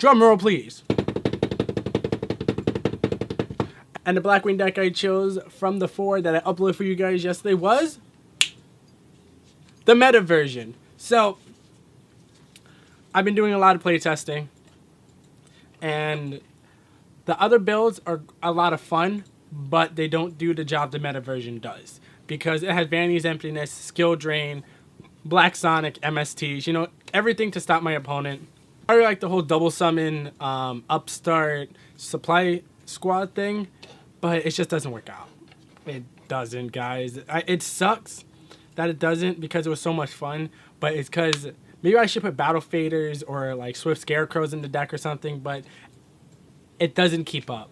Drum roll, please. And the Blackwing deck I chose from the 4 that I uploaded for you guys yesterday was the meta version. So, I've been doing a lot of playtesting, and the other builds are a lot of fun, but they don't do the job the meta version does. Because it has Vanity's Emptiness, Skill Drain, Black Sonic, MSTs, you know, everything to stop my opponent. I really like the whole double summon, upstart, supply squad thing, but it just doesn't work out. It doesn't, guys. It sucks that it doesn't because it was so much fun, but it's because maybe I should put Battle Faders or like Swift Scarecrows in the deck or something, but it doesn't keep up.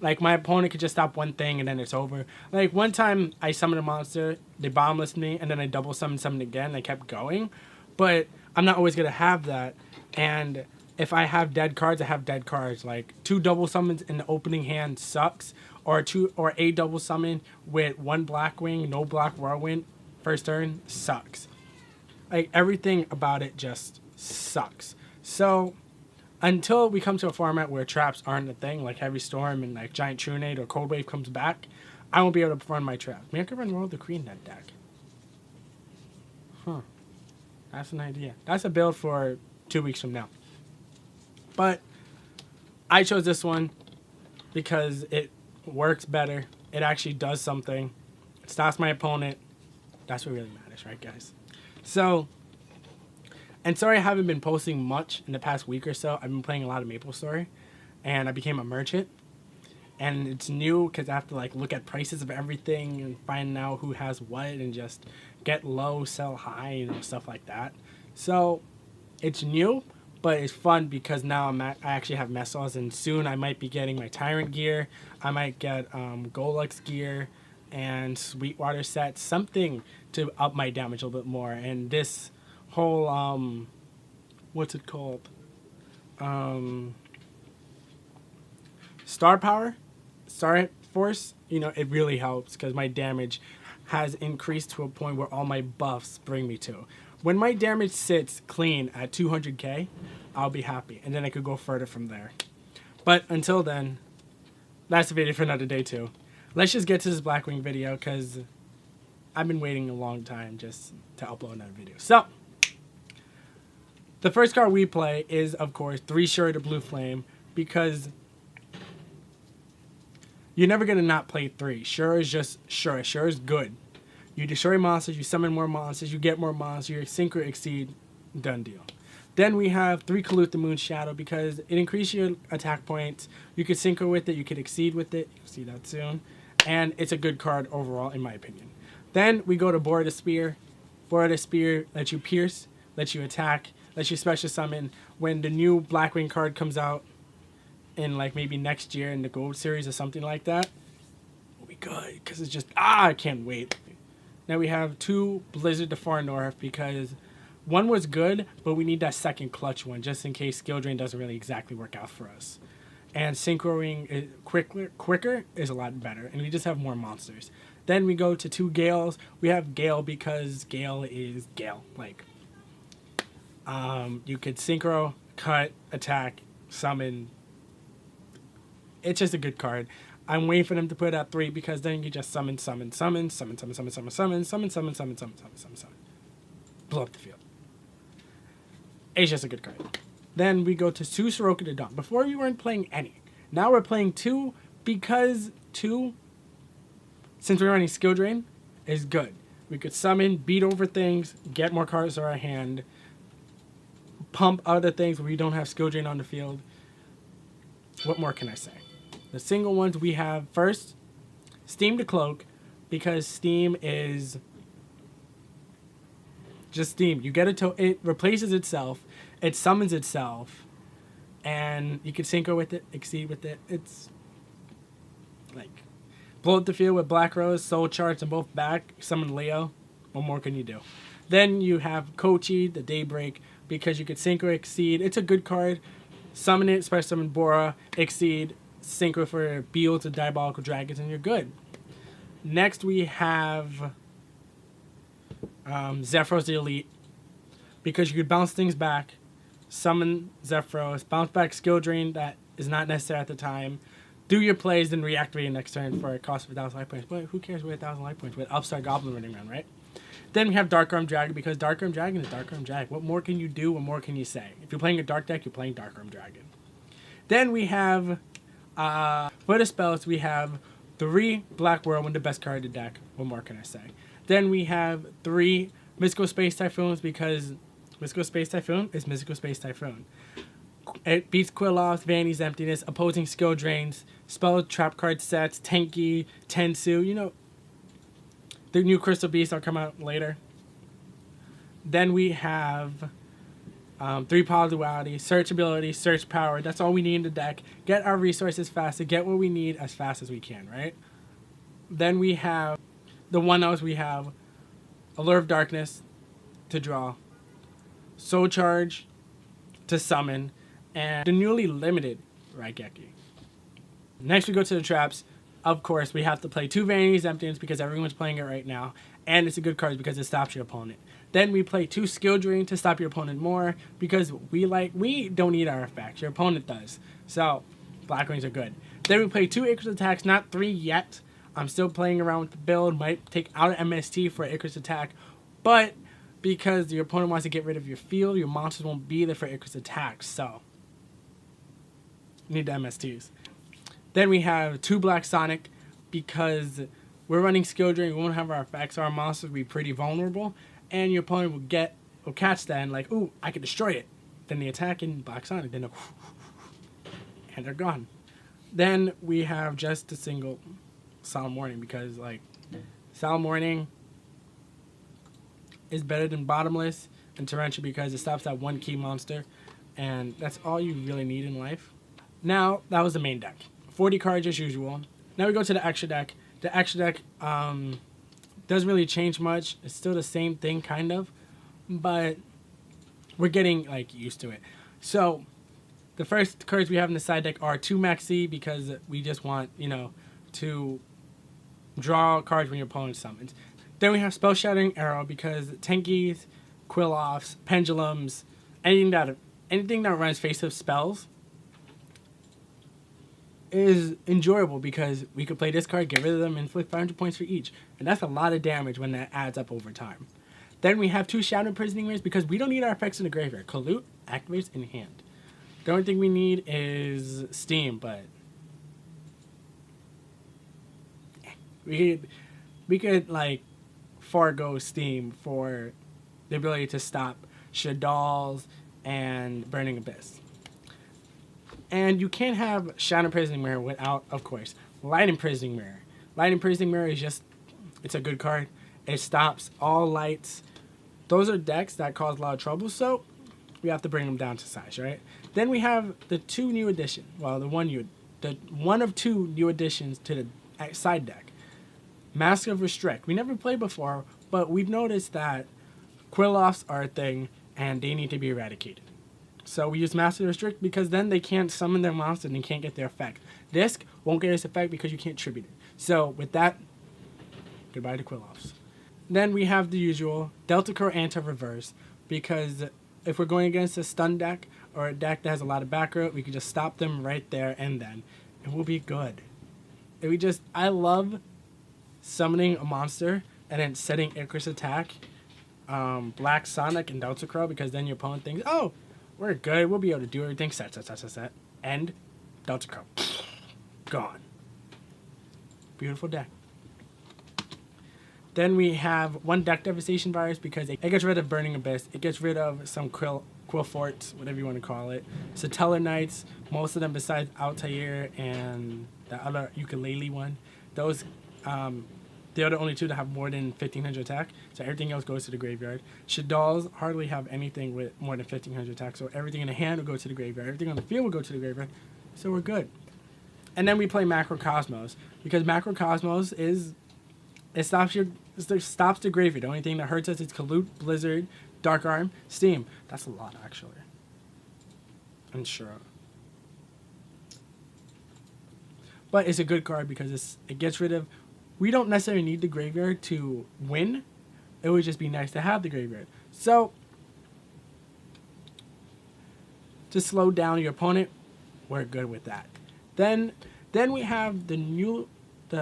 Like, my opponent could just stop one thing and then it's over. Like, one time I summoned a monster, they bottomless me, and then I double summoned again, and I kept going. But I'm not always going to have that. And if I have dead cards, I have dead cards. Like, 2 double summons in the opening hand sucks. Or a double summon with 1 Blackwing, no Black Whirlwind, first turn, sucks. Like, everything about it just sucks. So until we come to a format where traps aren't a thing, like Heavy Storm and like Giant Trunade or Cold Wave comes back, I won't be able to run my trap. Maybe I could run World Decree in that deck. Huh. That's an idea. That's a build for 2 weeks from now. But I chose this one because it works better. It actually does something. It stops my opponent. That's what really matters, right, guys? So, and sorry I haven't been posting much in the past week or so. I've been playing a lot of MapleStory, and I became a merchant. And it's new because I have to like look at prices of everything and find out who has what and just get low, sell high, you know, stuff like that. So it's new, but it's fun because now I actually have Messals, and soon I might be getting my Tyrant gear. I might get Golux gear and Sweetwater sets, something to up my damage a little bit more. And this whole what's it called, Star Force, you know, it really helps because my damage has increased to a point where all my buffs bring me to. When my damage sits clean at 200k, I'll be happy, and then I could go further from there. But until then, that's the video for another day too. Let's just get to this Blackwing video because I've been waiting a long time just to upload another video. So, the first card we play is, of course, 3 Shuri to Blue Flame, because you're never going to not play 3. Shuri is just Shuri. Shuri is good. You destroy monsters, you summon more monsters, you get more monsters, you sync or exceed, done deal. Then we have 3 Kalut the Moon Shadow because it increases your attack points. You could synchro with it, you could exceed with it. You'll see that soon. And it's a good card overall, in my opinion. Then we go to Bora the Spear. Bora the Spear lets you pierce, lets you attack, lets you special summon. When the new Blackwing card comes out in like maybe next year in the Gold Series or something like that, it'll be good because it's just, I can't wait. Now we have 2 Blizzard the Far North because one was good, but we need that second clutch one just in case Skill Drain doesn't really exactly work out for us. And synchroing quicker is a lot better, and we just have more monsters. Then we go to 2 Gales. We have Gale because Gale is Gale. Like, you could synchro, cut, attack, summon. It's just a good card. I'm waiting for them to put out 3 because then you just summon. Blow up the field. It's just a good card. Then we go to 2 Soroka the Dawn. Before we weren't playing any. Now we're playing 2 because 2, since we're running Skill Drain, is good. We could summon, beat over things, get more cards in our hand, pump other things where we don't have Skill Drain on the field. What more can I say? The single ones we have first, Steam the Cloak, because Steam is just Steam. You get it replaces itself, it summons itself, and you can synchro with it, exceed with it. It's like blow up the field with Black Rose, Soul Charge, and both back, summon Leo. What more can you do? Then you have Kochi, the Daybreak, because you could synchro, exceed. It's a good card. Summon it, special summon Bora, exceed, synchro for Beals and Diabolical Dragons, and you're good. Next we have Zephyros the Elite, because you could bounce things back, summon Zephyros, bounce back skill drain that is not necessary at the time, do your plays, then reactivate next turn for a cost of 1,000 life points. But who cares with 1,000 life points with Upstart Goblin running around, right? Then we have Dark Arm Dragon, because Dark Arm Dragon is Dark Arm Dragon. What more can you do? What more can you say? If you're playing a dark deck, you're playing Dark Arm Dragon. Then we have, for the spells, we have 3 Black Whirlwind, the best card in the deck. What more can I say? Then we have 3 Mystical Space Typhoons, because Mystical Space Typhoon is Mystical Space Typhoon. It beats Quilloth's, Vanity's Emptiness, opposing skill drains, spell trap card sets, Tenki, Tensu, you know, the new Crystal Beasts will come out later. Then we have 3 Power Duality, Search Ability, Search Power. That's all we need in the deck. Get our resources faster, get what we need as fast as we can, right? Then we have the 1-0s. We have Allure of Darkness to draw, Soul Charge to summon, and the newly limited Raigeki. Next we go to the traps. Of course, we have to play 2 Vanity's Emptiness because everyone's playing it right now, and it's a good card because it stops your opponent. Then we play 2 Skill Drain to stop your opponent more because we don't need our effects. Your opponent does. So, Blackwings are good. Then we play 2 Icarus attacks, not 3 yet. I'm still playing around with the build. Might take out an MST for an Icarus attack, but because your opponent wants to get rid of your field, your monsters won't be there for Icarus attacks. So, you need the MSTs. Then we have 2 Black Sonic because we're running Skill Drain. We won't have our effects. So our monsters will be pretty vulnerable, and your opponent will catch that and like, ooh, I can destroy it. Then they attack in Black Sonic. Then and they're gone. Then we have just a single Solemn Warning because like Solemn Warning is better than Bottomless and Torrential because it stops that 1 key monster, and that's all you really need in life. Now that was the main deck. 40 cards as usual. Now we go to the extra deck. The extra deck doesn't really change much. It's still the same thing, kind of, but we're getting like used to it. So the first cards we have in the side deck are 2 Maxi because we just want, you know, to draw cards when your opponent summons. Then we have Spell Shattering Arrow because Tenkis, Quilloths, Pendulums, anything that runs face-up spells is enjoyable because we could play this card, get rid of them, and inflict 500 points for each. And that's a lot of damage when that adds up over time. Then we have 2 Shadow Imprisoning Mirrors because we don't need our effects in the graveyard. Collude activates in hand. The only thing we need is Steam, but we could like forego Steam for the ability to stop Shaddoll's and Burning Abyss. And you can't have Shadow Imprisoning Mirror without, of course, Light Imprisoning Mirror. Light Imprisoning Mirror is just, it's a good card. It stops all lights. Those are decks that cause a lot of trouble, so we have to bring them down to size, right? Then we have the 2 new additions. Well, the one of 2 new additions to the side deck. Mask of Restrict. We never played before, but we've noticed that Quilloths are a thing, and they need to be eradicated. So we use Master Restrict because then they can't summon their monster and they can't get their effect. Disc won't get its effect because you can't tribute it. So with that, goodbye to Quilloths. Then we have the usual Delta Crow Anti-Reverse because if we're going against a stun deck or a deck that has a lot of back row, we can just stop them right there and then. It will be good. I love summoning a monster and then setting Icarus attack, Black Sonic and Delta Crow because then your opponent thinks, oh, we're good. We'll be able to do everything. Set. End. Delta Crow. Gone. Beautiful deck. Then we have 1 Deck Devastation Virus because it gets rid of Burning Abyss. It gets rid of some Quill Forts, whatever you want to call it. Satellar Knights, most of them besides Altair and the other ukulele one. Those, they're the only 2 that have more than 1500 attack. So everything else goes to the graveyard. Shaddolls hardly have anything with more than 1500 attack. So everything in the hand will go to the graveyard. Everything on the field will go to the graveyard. So we're good. And then we play Macrocosmos because Macrocosmos stops the graveyard. The only thing that hurts us is Collude, Blizzard, Dark Arm, Steam. That's a lot actually. I'm sure. But it's a good card because it gets rid of. We don't necessarily need the graveyard to win. It would just be nice to have the graveyard. So to slow down your opponent, we're good with that. Then we have the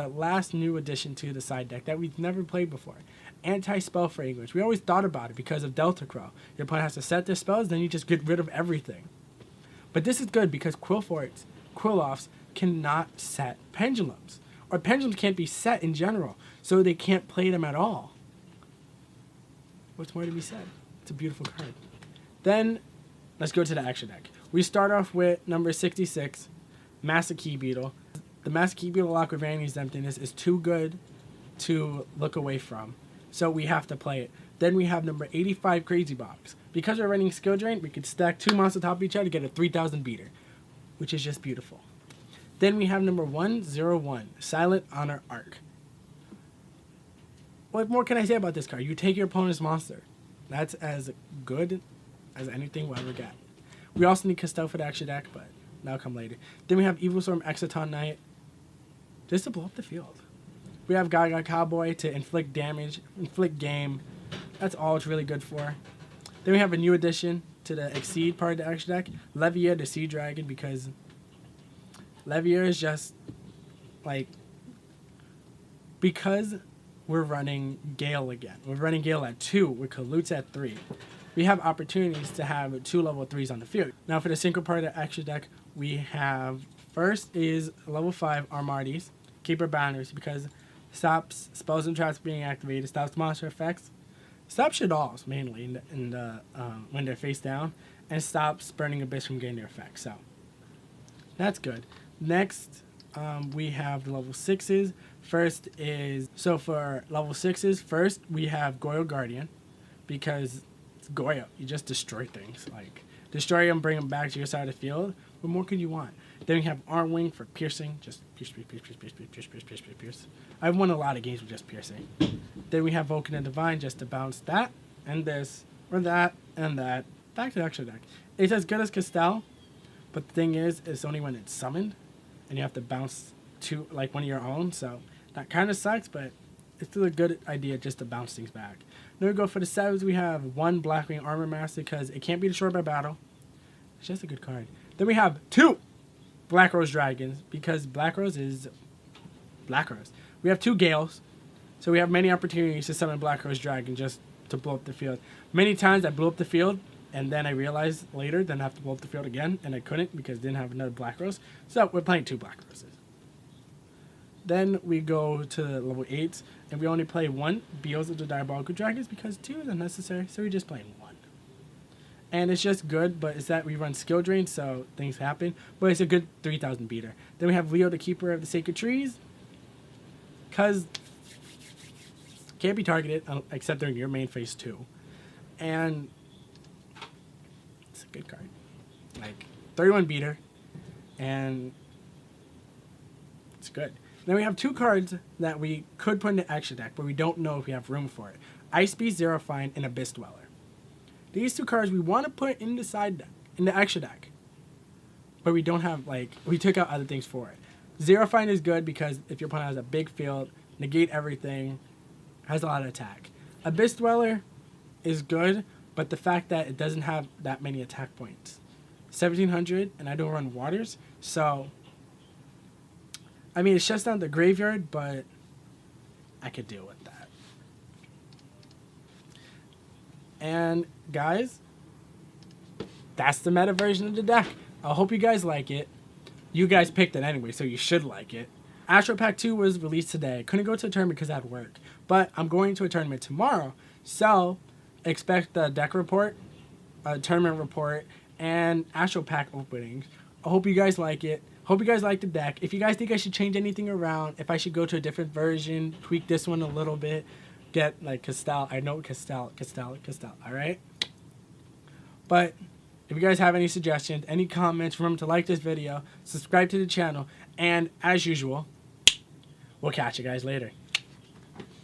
last new addition to the side deck that we've never played before. Anti-spell fragrance. We always thought about it because of Delta Crow. Your opponent has to set their spells, then you just get rid of everything. But this is good because Quillofts cannot set pendulums. Or pendulums can't be set in general, so they can't play them at all. What's more to be said? It's a beautiful card. Then, let's go to the extra deck. We start off with number 66, Massive Key Beetle. The Massive Key Beetle lock with Vanity's Emptiness is too good to look away from, so we have to play it. Then we have number 85, Crazy Box. Because we're running Skill Drain, we could stack 2 monsters on top of each other to get a 3000 beater, which is just beautiful. Then we have number 101, Silent Honor Arc. What more can I say about this card? You take your opponent's monster. That's as good as anything we'll ever get. We also need Castel for the extra deck, but that'll come later. Then we have Evil Storm Exciton Knight, just to blow up the field. We have Gaga Cowboy to inflict damage, inflict game. That's all it's really good for. Then we have a new addition to the Exceed part of the extra deck, Levier the Sea Dragon, because Levier is just like, because we're running Gale again. We're running Gale at 2 with Kalutz at 3. We have opportunities to have 2 level 3s on the field. Now for the synchro part of the extra deck, we have, first is level 5 Armades, Keeper Banners, because stops spells and traps being activated, stops monster effects, stops Shaddolls mainly when they're face down, and stops Burning Abyss from getting their effects. So that's good. Next, we have the level 6s. First is, so for level 6s, first we have Goyo Guardian, because it's Goyo. You just destroy things. Like, destroy them, bring them back to your side of the field. What more could you want? Then we have Armwing for piercing. Just pierce, pierce, pierce, pierce, pierce, pierce, pierce, pierce, pierce, pierce, pierce. I've won a lot of games with just piercing. Then we have Vulcan and Divine just to bounce that, and this, or that, and that. Back to the extra deck. It's as good as Castel, but the thing is, it's only when it's summoned, and you have to bounce to, like, one of your own, so that kind of sucks, but it's still a good idea just to bounce things back. Then we go for the 7s. We have 1 Blackwing Armor Master, because it can't be destroyed by battle. It's just a good card. Then we have 2 Black Rose Dragons, because Black Rose is Black Rose. We have 2 Gales, so we have many opportunities to summon Black Rose Dragon just to blow up the field. Many times I blew up the field, and then I realized later then I have to blow up the field again, and I couldn't because I didn't have another Black Rose. So we're playing 2 Black Roses. Then we go to level 8s, and we only play 1 Beals of the Diabolical Dragons because 2 is unnecessary, so we're just playing 1. And it's just good, but it's that we run Skill Drain, so things happen. But it's a good 3000 beater. Then we have Leo, the Keeper of the Sacred Trees, because can't be targeted except during your main phase 2. And it's a good card. Like, 31 beater, and it's good. Then we have 2 cards that we could put in the extra deck, but we don't know if we have room for it. Ice Beast, Xerophine, and Abyss Dweller. These 2 cards we want to put in the side deck, in the extra deck, but we don't have, like, we took out other things for it. Xerophine is good because if your opponent has a big field, negate everything, has a lot of attack. Abyss Dweller is good, but the fact that it doesn't have that many attack points. 1700, and I don't run Waters, so I mean, it shuts down the graveyard, but I could deal with that. And guys, that's the meta version of the deck. I hope you guys like it. You guys picked it anyway, so you should like it. Astro Pack 2 was released today. I couldn't go to a tournament because I had work, but I'm going to a tournament tomorrow, so expect the deck report, a tournament report, and Astro Pack openings. I hope you guys like it. Hope you guys like the deck. If you guys think I should change anything around, if I should go to a different version, tweak this one a little bit, get like Castel. I know Castel, alright? But if you guys have any suggestions, any comments, remember to like this video, subscribe to the channel, and as usual, we'll catch you guys later.